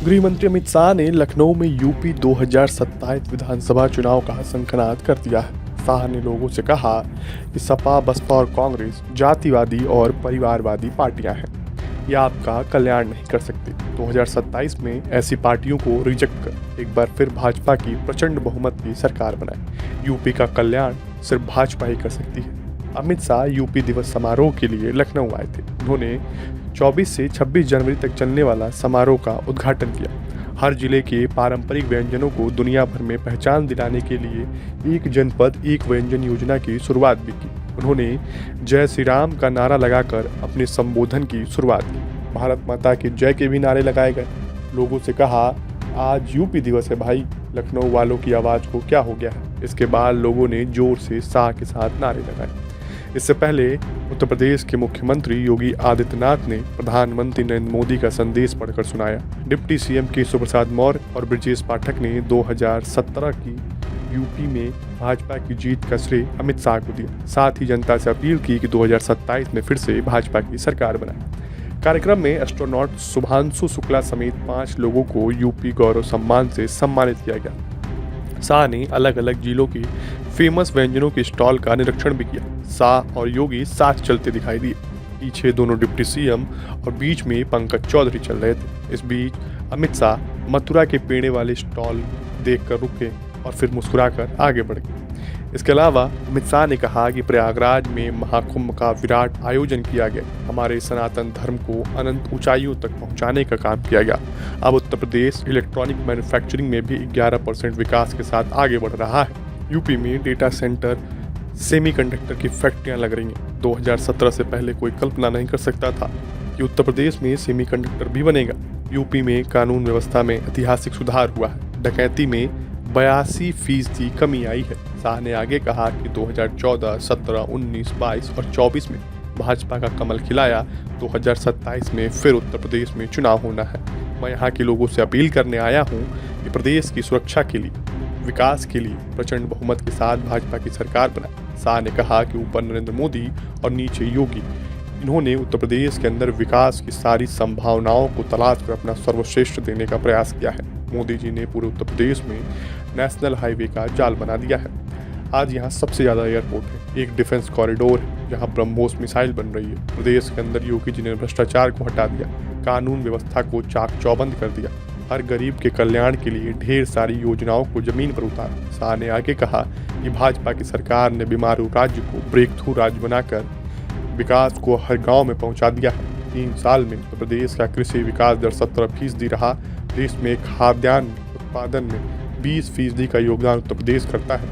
गृह मंत्री अमित शाह ने लखनऊ में यूपी 2027 विधानसभा चुनाव का शंखनाद कर दिया है। शाह ने लोगों से कहा कि सपा, बसपा और कांग्रेस जातिवादी और परिवारवादी पार्टियां हैं। ये आपका कल्याण नहीं कर सकती। 2027 में ऐसी पार्टियों को रिजेक्ट कर एक बार फिर भाजपा की प्रचंड बहुमत की सरकार बनाए। यूपी का कल्याण सिर्फ भाजपा ही कर सकती है। अमित शाह यूपी दिवस समारोह के लिए लखनऊ आए थे। उन्होंने 24 से 26 जनवरी तक चलने वाला समारोह का उद्घाटन किया। हर जिले के पारंपरिक व्यंजनों को दुनिया भर में पहचान दिलाने के लिए एक जनपद एक व्यंजन योजना की शुरुआत भी की। उन्होंने जय श्री राम का नारा लगाकर अपने संबोधन की शुरुआत की। भारत माता के जय के भी नारे लगाए गए। लोगों से कहा, आज यूपी दिवस है भाई, लखनऊ वालों की आवाज़ को क्या हो गया है। इसके बाद लोगों ने जोर से शाह के साथ नारे लगाए। इससे पहले उत्तर प्रदेश के मुख्यमंत्री योगी आदित्यनाथ ने प्रधानमंत्री नरेंद्र मोदी का संदेश पढ़कर सुनाया। डिप्टी सीएम केशव प्रसाद मौर्य और ब्रजेश पाठक ने 2017 की यूपी में भाजपा की जीत का श्रेय अमित शाह को दिया। साथ ही जनता से अपील की कि 2027 में फिर से भाजपा की सरकार बनाए। कार्यक्रम में एस्ट्रोनॉट शुभांशु शुक्ला समेत 5 लोगों को यूपी गौरव सम्मान से सम्मानित किया गया। शाह ने अलग अलग जिलों की फेमस व्यंजनों के स्टॉल का निरीक्षण भी किया। शाह और योगी साथ चलते दिखाई दिए। पीछे दोनों डिप्टी सीएम और बीच में पंकज चौधरी चल रहे थे। इस बीच अमित शाह मथुरा के पेड़े वाले स्टॉल देखकर रुके और फिर मुस्कुराकर आगे बढ़ गए। इसके अलावा अमित शाह ने कहा कि प्रयागराज में महाकुंभ का विराट आयोजन किया गया। हमारे सनातन धर्म को अनंत ऊंचाइयों तक पहुंचाने का काम किया गया। अब उत्तर प्रदेश इलेक्ट्रॉनिक मैन्युफैक्चरिंग में भी 11% विकास के साथ आगे बढ़ रहा है। यूपी में डेटा सेंटर, सेमीकंडक्टर की फैक्ट्रियां लग रही हैं। 2017 से पहले कोई कल्पना नहीं कर सकता था कि उत्तर प्रदेश में सेमीकंडक्टर भी बनेगा। यूपी में कानून व्यवस्था में ऐतिहासिक सुधार हुआ है। डकैती में 82% कमी आई है। शाह ने आगे कहा कि 2014, 17, 19, 22 और 24 में भाजपा का कमल खिलाया। 2027 में फिर उत्तर प्रदेश में चुनाव होना है। मैं यहाँ के लोगों से अपील करने आया हूँ कि प्रदेश की सुरक्षा के लिए, विकास के लिए प्रचंड बहुमत के साथ भाजपा की सरकार बनाए। शाह ने कहा कि ऊपर नरेंद्र मोदी और नीचे योगी, इन्होंने उत्तर प्रदेश के अंदर विकास की सारी संभावनाओं को तलाश कर अपना सर्वश्रेष्ठ देने का प्रयास किया है। मोदी जी ने पूरे उत्तर प्रदेश में नेशनल हाईवे का जाल बना दिया है। आज यहाँ सबसे ज़्यादा एयरपोर्ट है। एक डिफेंस कॉरिडोर है जहाँ ब्रह्मोस मिसाइल बन रही है। प्रदेश के अंदर योगी जी ने भ्रष्टाचार को हटा दिया, कानून व्यवस्था को चाक चौबंद कर दिया। हर गरीब के कल्याण के लिए ढेर सारी योजनाओं को जमीन पर उतारा। शाह ने आगे कहा कि भाजपा की सरकार ने बीमारू राज्य को ब्रेक थ्रू राज्य बनाकर विकास को हर गांव में पहुंचा दिया है। 3 साल में उत्तर प्रदेश का कृषि विकास दर 17% रहा। देश में खाद्यान्न उत्पादन में 20% का योगदान उत्तर प्रदेश करता है।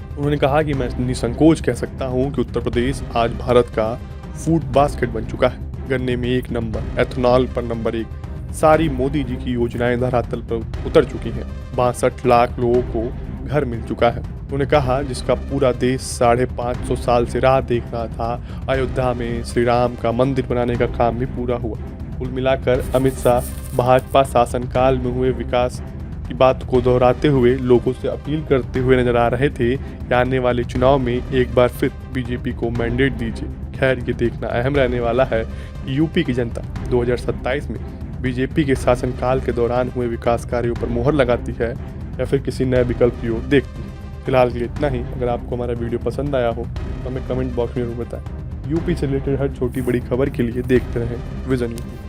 उन्होंने कहा कि मैं निसंकोच कह सकता हूं कि उत्तर प्रदेश आज भारत का फूड बास्केट बन चुका है। गन्ने में 1 नंबर, एथेनॉल पर नंबर 1। सारी मोदी जी की योजनाएं धरातल पर उतर चुकी हैं। 62 लाख लोगों को घर मिल चुका है। उन्होंने कहा जिसका पूरा देश 550 साल से राह देख रहा था, अयोध्या में श्री राम का मंदिर बनाने का काम भी पूरा हुआ। कुल मिलाकर अमित शाह भाजपा शासनकाल में हुए विकास की बात को दोहराते हुए लोगों से अपील करते हुए नजर आ रहे थे कि आने वाले चुनाव में एक बार फिर बीजेपी को मैंडेट दीजिए। खैर, ये देखना अहम रहने वाला है कि यूपी की जनता 2027 में बीजेपी के शासनकाल के दौरान हुए विकास कार्यों पर मोहर लगाती है या फिर किसी नए विकल्प की ओर देखती है। फिलहाल के लिए इतना ही। अगर आपको हमारा वीडियो पसंद आया हो तो हमें कमेंट बॉक्स में जरूर बताएं। यूपी से रिलेटेड हर छोटी बड़ी खबर के लिए देखते रहें विजन यूपी।